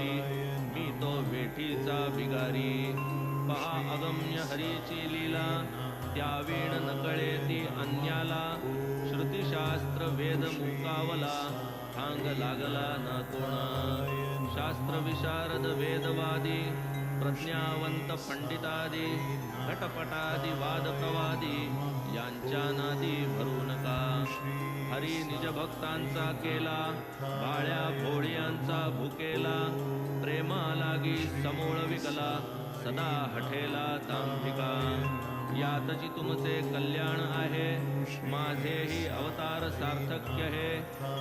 होती मी तो वेठीचा बिगारी पहा अगम्य हरीची लीला त्यावीण नकळे ती अन्याला श्रुतिशास्त्र वेद मुकावला ठांग लागला न कोणा शास्त्र विशारद वेदवादी प्रज्ञावंत पंडितादी घटपटादी वादप्रवादी यांच्या नादी भरू नका हरी निज भक्तांचा केला बाळ्या भोळ्यांचा भुकेला प्रेमा लागी समूळ विकला सदा हठेला दांभिका यातची तुमचे कल्याण आहे माझेही अवतार सार्थक्य हे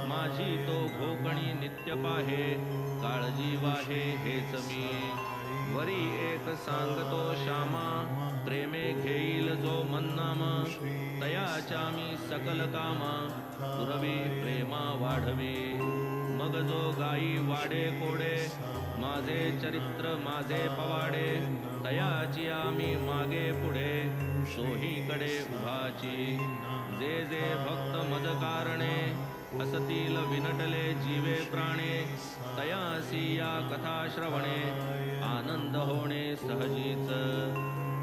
माझी तो घोकणी नित्य पाहे काळजी वाहे हेच मी वरी एक सांगतो श्यामा प्रेमे घेईल जो मन्नामा तयाच्या मी सकल कामा पुरवी प्रेमा वाढवी मग जो गाई वाडे कोडे माझे चरित्र माझे पवाडे तयाची आम्ही मागे पुढे सोहीकडे उभाची जे जे भक्त मज कारणे असतील विनटले जीवे प्राणे तयासी या कथा श्रवणे आनंद होणे सहजीच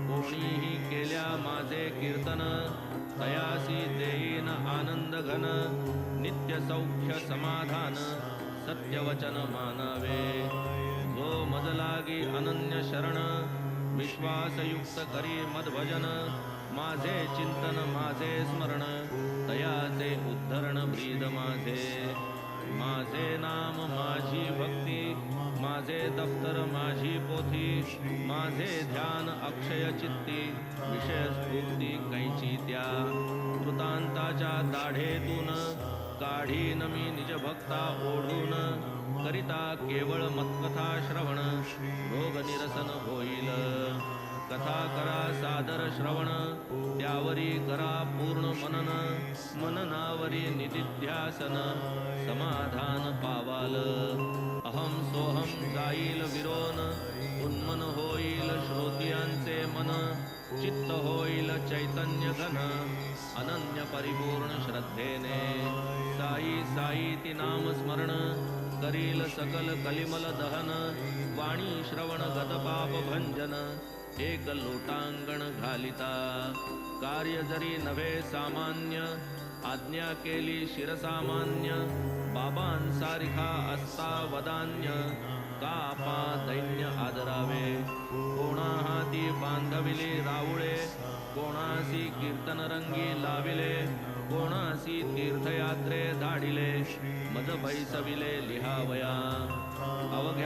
कोणीही केल्या माझे कीर्तन तयासी देईन आनंद घन नित्य सौख्य समाधान सत्यवचन मानावे जो मज लागी अनन्य शरण विश्वासयुक्त करी मदभजन माझे चिंतन माझे स्मरण तयाचे उद्धरण ब्रीद माझे नाम माझी भक्ती माझे दफ्तर माझी पोथी माझे ध्यान अक्षय चित्ती विषय स्फूर्ती कैची त्या कृतांताच्या दाढेतून काढीन मी निज भक्ता ओढून करिता केवळ मत्कथा श्रवण रोग निरसन होईल कथा करा सादर श्रवण त्यावरी करा पूर्ण मनन मननावरी निदिध्यासन समाधान पावाल अहम सोहम जाईल विरोन उन्मन होईल श्रोतियांचे मन चित्त होईल चैतन्य घन अनन्य परिपूर्ण श्रद्धेने साई साई ती नाम स्मरण करील सकल कलिमल दहन वाणी श्रवण गदपाप भंजन एक लोटांगण घालिता कार्य जरी नव्हे सामान्य आज्ञा केली शिरसामान्य बाबांसारिखा असता वदान्य कापा दैन्य आदरावे कोणा हाती बांधविले रावळे कोणासी कीर्तन रंगी लाविले कोणासी तीर्थयात्रे धाडिले मद बैसविले लिहावया अवघ्या